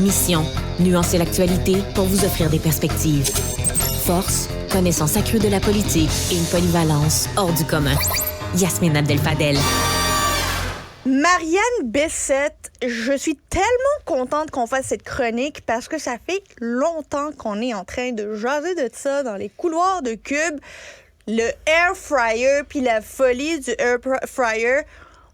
Mission, nuancer l'actualité pour vous offrir des perspectives. Force, connaissance accrue de la politique et une polyvalence hors du commun. Yasmine Abdel-Fadel. Marianne Bessette, je suis tellement contente qu'on fasse cette chronique parce que ça fait longtemps qu'on est en train de jaser de ça dans les couloirs de Cube. Le air fryer puis la folie du air fryer,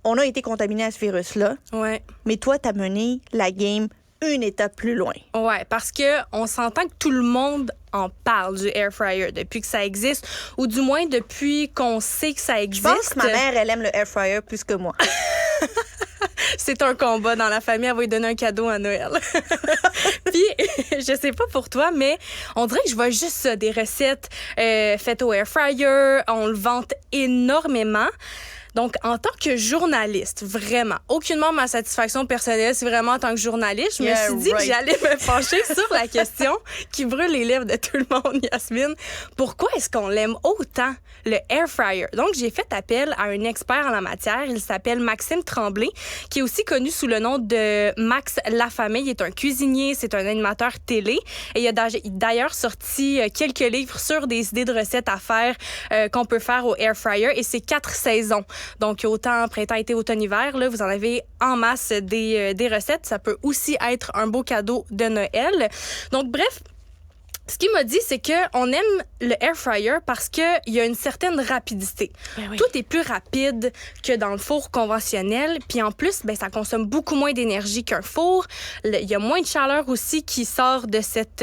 on a été contaminé à ce virus-là. Ouais. Mais toi, t'as mené la game une étape plus loin. Ouais, parce que on s'entend que tout le monde en parle du air fryer depuis que ça existe, ou du moins depuis qu'on sait que ça existe. Je pense que ma mère, elle aime le air fryer plus que moi. C'est un combat dans la famille. Elle va lui donner un cadeau à Noël. Puis, je sais pas pour toi, mais on dirait que je vois juste ça, des recettes faites au air fryer. On le vante énormément. Donc, en tant que journaliste, vraiment, aucunement ma satisfaction personnelle, c'est vraiment en tant que journaliste, je me suis dit que j'allais me pencher sur la question qui brûle les lèvres de tout le monde, Yasmine. Pourquoi est-ce qu'on l'aime autant, le air fryer? Donc, j'ai fait appel à un expert en la matière. Il s'appelle Maxime Tremblay, qui est aussi connu sous le nom de Max Lafamée. Il est un cuisinier, c'est un animateur télé. Et il a d'ailleurs sorti quelques livres sur des idées de recettes à faire qu'on peut faire au air fryer. Et c'est 4 saisons. Donc, autant printemps, été, automne, hiver, là, vous en avez en masse des recettes. Ça peut aussi être un beau cadeau de Noël. Donc, bref, ce qu'il m'a dit, c'est qu'on aime le air fryer parce qu'il y a une certaine rapidité. Oui. Tout est plus rapide que dans le four conventionnel. Puis en plus, ça consomme beaucoup moins d'énergie qu'un four. Il y a moins de chaleur aussi qui sort de cet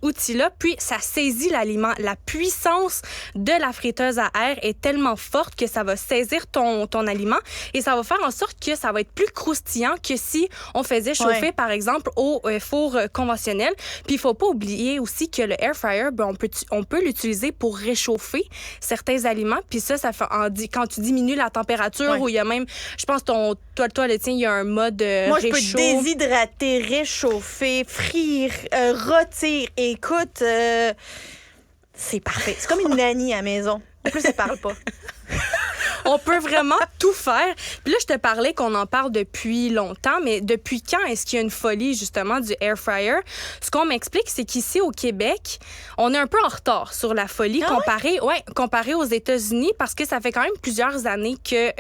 outil-là. Puis ça saisit l'aliment. La puissance de la friteuse à air est tellement forte que ça va saisir ton aliment et ça va faire en sorte que ça va être plus croustillant que si on faisait chauffer, par exemple, au four conventionnel. Puis il faut pas oublier aussi que le air fryer, on peut l'utiliser pour réchauffer certains aliments. Puis ça fait quand tu diminues la température, ou il y a même, je pense, toi, le tien, il y a un mode Moi, réchaud. Je peux déshydrater, réchauffer, frire, rôtir. Écoute, c'est parfait. C'est comme une nanny à la maison. En plus, elle parle pas. On peut vraiment tout faire. Puis là, je te parlais qu'on en parle depuis longtemps, mais depuis quand est-ce qu'il y a une folie, justement, du air fryer? Ce qu'on m'explique, c'est qu'ici, au Québec, on est un peu en retard sur la folie comparé aux États-Unis, parce que ça fait quand même plusieurs années que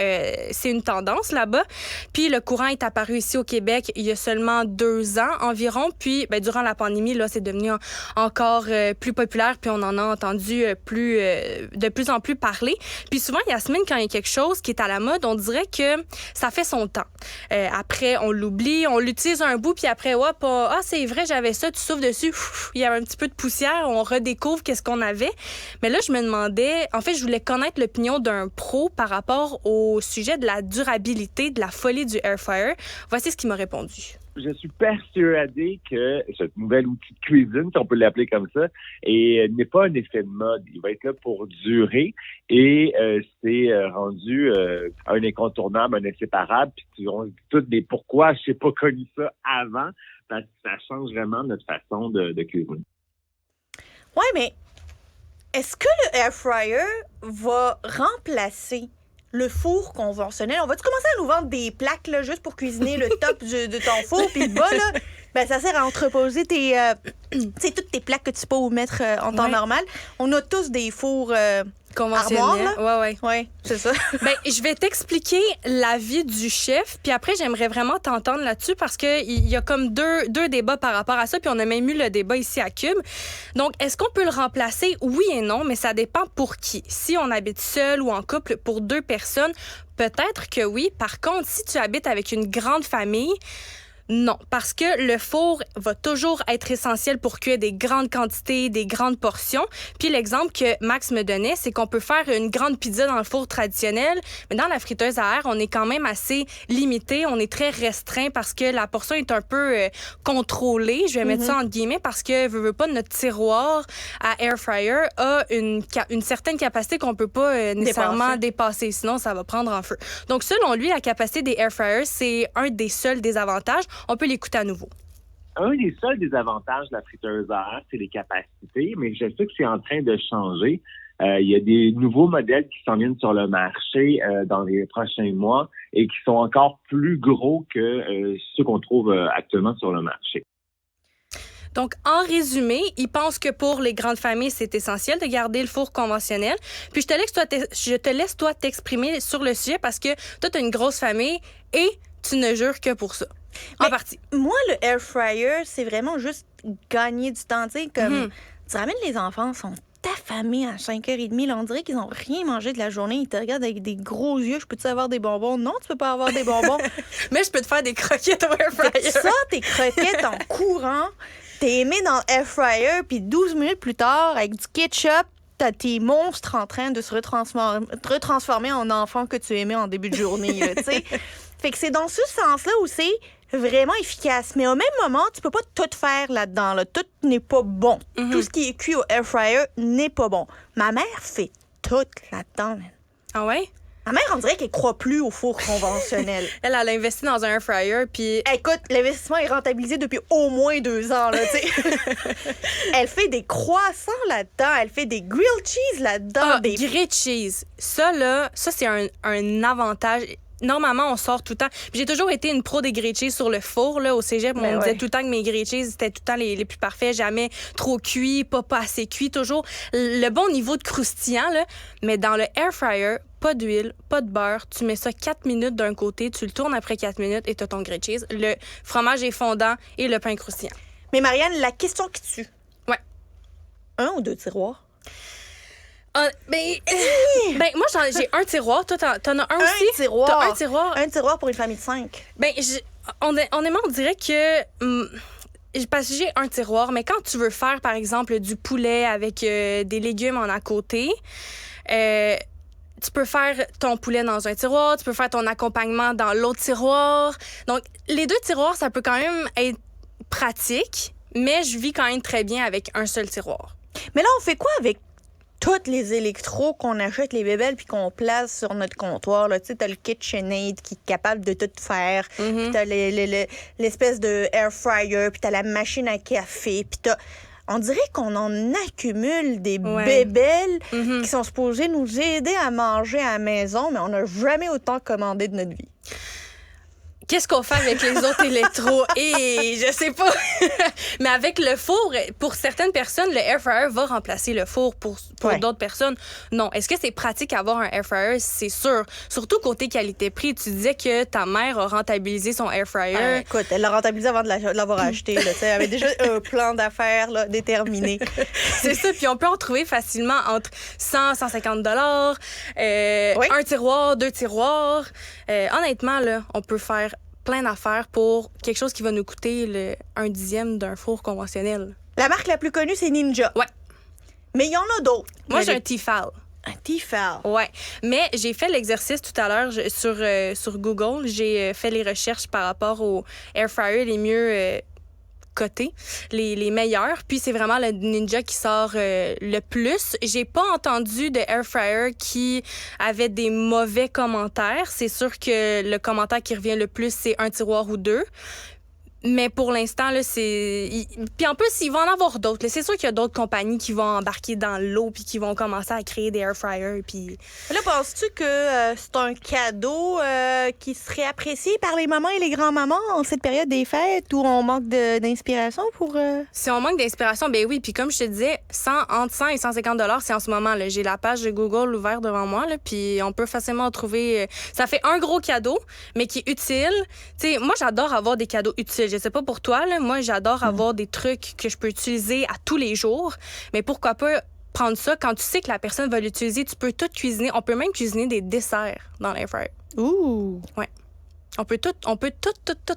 c'est une tendance là-bas. Puis le courant est apparu ici au Québec il y a seulement 2 ans environ. Puis, durant la pandémie, là, c'est devenu encore plus populaire, puis on en a entendu de plus en plus parler. Puis souvent, Yasmine, quand il y a quelque chose qui est à la mode, on dirait que ça fait son temps. Après, on l'oublie, on l'utilise un bout, puis après, c'est vrai, j'avais ça, tu souffles dessus, il y avait un petit peu de poussière, on redécouvre qu'est-ce qu'on avait. Mais là, je me demandais, en fait, je voulais connaître l'opinion d'un pro par rapport au sujet de la durabilité, de la folie du air fryer. Voici ce qu'il m'a répondu. Je suis persuadé que ce nouvel outil de cuisine, si on peut l'appeler comme ça, n'est pas un effet de mode. Il va être là pour durer et c'est rendu un incontournable, un inséparable. Puis on se dit tous des pourquoi je n'ai pas connu ça avant, parce que ça change vraiment notre façon de cuisiner. Oui, mais est-ce que le air fryer va remplacer le four conventionnel? On va-tu commencer à nous vendre des plaques là, juste pour cuisiner le top de ton four, puis le bas, là, ça sert à entreposer toutes tes plaques que tu peux mettre en temps normal. On a tous des fours conventionnels. Oui, c'est ça. Je vais t'expliquer l'avis du chef, puis après, j'aimerais vraiment t'entendre là-dessus parce qu'il y a comme deux débats par rapport à ça, puis on a même eu le débat ici à Cube. Donc, est-ce qu'on peut le remplacer? Oui et non, mais ça dépend pour qui. Si on habite seul ou en couple pour 2 personnes, peut-être que oui. Par contre, si tu habites avec une grande famille, non, parce que le four va toujours être essentiel pour cuire des grandes quantités, des grandes portions. Puis l'exemple que Max me donnait, c'est qu'on peut faire une grande pizza dans le four traditionnel, mais dans la friteuse à air, on est quand même assez limité, on est très restreint parce que la portion est un peu contrôlée, je vais mettre ça entre guillemets, parce que veux pas, notre tiroir à air fryer a une certaine capacité qu'on peut pas nécessairement dépasser, sinon ça va prendre en feu. Donc selon lui, la capacité des air fryers, c'est un des seuls désavantages. On peut l'écouter à nouveau. Un des seuls désavantages de la friteuse à air, c'est les capacités, mais je sais que c'est en train de changer. Il y a des nouveaux modèles qui s'en viennent sur le marché dans les prochains mois et qui sont encore plus gros que ceux qu'on trouve actuellement sur le marché. Donc, en résumé, ils pensent que pour les grandes familles, c'est essentiel de garder le four conventionnel. Puis, je te laisse, toi, t'exprimer sur le sujet parce que toi, tu as une grosse famille et tu ne jures que pour ça. En partie. Moi, le air fryer, c'est vraiment juste gagner du temps. Tu sais, comme tu ramènes les enfants, ils sont affamés à 5h30. Là, on dirait qu'ils n'ont rien mangé de la journée. Ils te regardent avec des gros yeux. Je peux-tu avoir des bonbons? Non, tu peux pas avoir des bonbons. Mais je peux te faire des croquettes au air fryer. Ça, tes croquettes en courant, t'es mis dans le air fryer, puis 12 minutes plus tard, avec du ketchup, t'as tes monstres en train de se retransformer en enfants que tu aimais en début de journée. Là, t'sais. Fait que c'est dans ce sens-là où c'est vraiment efficace. Mais au même moment, tu peux pas tout faire là-dedans. Là. Tout n'est pas bon. Tout ce qui est cuit au air fryer n'est pas bon. Ma mère fait tout là-dedans. Man. Ah ouais? Ma mère, on dirait qu'elle croit plus au four conventionnel. Elle a investi dans un air fryer, puis... Écoute, l'investissement est rentabilisé depuis au moins 2 ans, là, tu sais. Elle fait des croissants là-dedans, elle fait des grilled cheese là-dedans. Des grilled cheese. Ça, c'est un avantage. Normalement, on sort tout le temps. Puis j'ai toujours été une pro des grilled cheese sur le four, là, au cégep. On me disait tout le temps que mes grilled cheese, c'était tout le temps les plus parfaits. Jamais trop cuits, pas assez cuits. Toujours le bon niveau de croustillant, là. Mais dans le air fryer, pas d'huile, pas de beurre. Tu mets ça 4 minutes d'un côté, tu le tournes après 4 minutes et tu as ton grilled cheese. Le fromage est fondant et le pain est croustillant. Mais Marianne, la question qui tue. Ouais. 1 ou 2 tiroirs? Moi, j'ai un tiroir. Toi, t'en as un aussi? Un tiroir. T'as un tiroir? Un tiroir pour une famille de 5. Honnêtement, on dirait que... parce que j'ai un tiroir, mais quand tu veux faire, par exemple, du poulet avec des légumes en à côté... tu peux faire ton poulet dans un tiroir, tu peux faire ton accompagnement dans l'autre tiroir. Donc, les 2 tiroirs, ça peut quand même être pratique, mais je vis quand même très bien avec un seul tiroir. Mais là, on fait quoi avec tous les électros qu'on achète, les bébelles, puis qu'on place sur notre comptoir? Tu sais, t'as le KitchenAid qui est capable de tout faire, puis t'as l'espèce de air fryer, puis t'as la machine à café, puis t'as... On dirait qu'on en accumule des bébelles qui sont supposées nous aider à manger à la maison, mais on n'a jamais autant commandé de notre vie. Qu'est-ce qu'on fait avec les autres électros? Et je sais pas. Mais avec le four, pour certaines personnes, le air fryer va remplacer le four. Pour d'autres personnes, non. Est-ce que c'est pratique d'avoir un air fryer? C'est sûr. Surtout côté qualité-prix. Tu disais que ta mère a rentabilisé son air fryer. Écoute, elle l'a rentabilisé avant de l'avoir acheté. Là, elle avait déjà un plan d'affaires là, déterminé. C'est ça. Puis on peut en trouver facilement entre 100 150 $, un tiroir, 2 tiroirs. Honnêtement, là, on peut faire plein d'affaires pour quelque chose qui va nous coûter 1/10 d'un four conventionnel. La marque la plus connue, c'est Ninja. Ouais. Mais il y en a d'autres. Moi, j'ai un Tefal. Un Tefal. Ouais. Mais j'ai fait l'exercice tout à l'heure sur Google. J'ai fait les recherches par rapport aux air fryers les mieux cotés, les meilleurs. Puis c'est vraiment le Ninja qui sort le plus. J'ai pas entendu de air fryer qui avait des mauvais commentaires. C'est sûr que le commentaire qui revient le plus, c'est un tiroir ou 2. Mais pour l'instant, là, c'est... Puis en plus, il va en avoir d'autres. C'est sûr qu'il y a d'autres compagnies qui vont embarquer dans l'eau puis qui vont commencer à créer des air fryers. Puis... Là, penses-tu que c'est un cadeau qui serait apprécié par les mamans et les grands-mamans en cette période des fêtes où on manque d'inspiration pour... Si on manque d'inspiration, ben oui. Puis comme je te disais, entre 100 et 150 $, c'est en ce moment. Là. J'ai la page de Google ouverte devant moi. Là, puis on peut facilement trouver... Ça fait un gros cadeau, mais qui est utile. Tu sais, moi, j'adore avoir des cadeaux utiles. Je sais pas pour toi, là, moi, j'adore avoir des trucs que je peux utiliser à tous les jours. Mais pourquoi pas prendre ça quand tu sais que la personne va l'utiliser? Tu peux tout cuisiner. On peut même cuisiner des desserts dans l'air fryer. Ouh! Ouais. On peut tout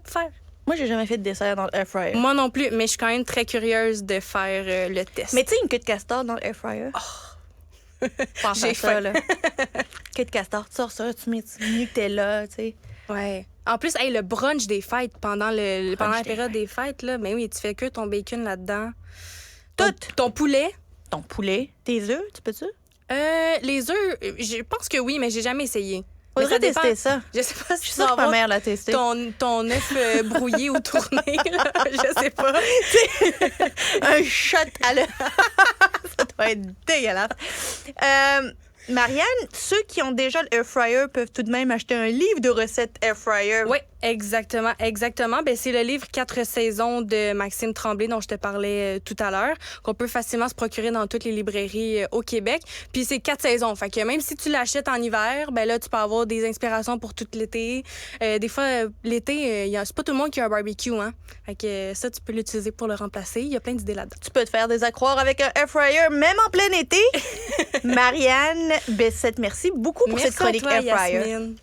faire. Moi, j'ai jamais fait de dessert dans l'air fryer. Moi non plus, mais je suis quand même très curieuse de faire le test. Mais tu sais, une queue de castor dans l'air fryer? Oh. J'ai faim, là. Queue de castor, tu sors ça, tu mets du Nutella, tu sais. Ouais. En plus, le brunch des fêtes, pendant la période des fêtes, là, ben oui, tu fais que ton bacon là-dedans. Ton poulet. Ton poulet. Tes œufs, tu peux-tu? Les œufs, je pense que oui, mais j'ai jamais essayé. Faudrait tester ça. Je sais pas si je suis sûre que ma mère l'a testé. Ton œuf brouillé ou tourné, là, je sais pas. Un shot à l'œuf. Ça doit être dégueulasse. Marianne, ceux qui ont déjà le air fryer peuvent tout de même acheter un livre de recettes air fryer. Oui, exactement. Ben, c'est le livre 4 saisons de Maxime Tremblay dont je te parlais tout à l'heure, qu'on peut facilement se procurer dans toutes les librairies au Québec. Puis c'est 4 saisons. Fait que même si tu l'achètes en hiver, ben là, tu peux avoir des inspirations pour tout l'été. Des fois, l'été, c'est pas tout le monde qui a un barbecue, hein. Fait que ça, tu peux l'utiliser pour le remplacer. Il y a plein d'idées là-dedans. Tu peux te faire des accroires avec un air fryer, même en plein été. Marianne Bessette, merci beaucoup pour cette chronique Merci à toi, air fryer. Yasmine.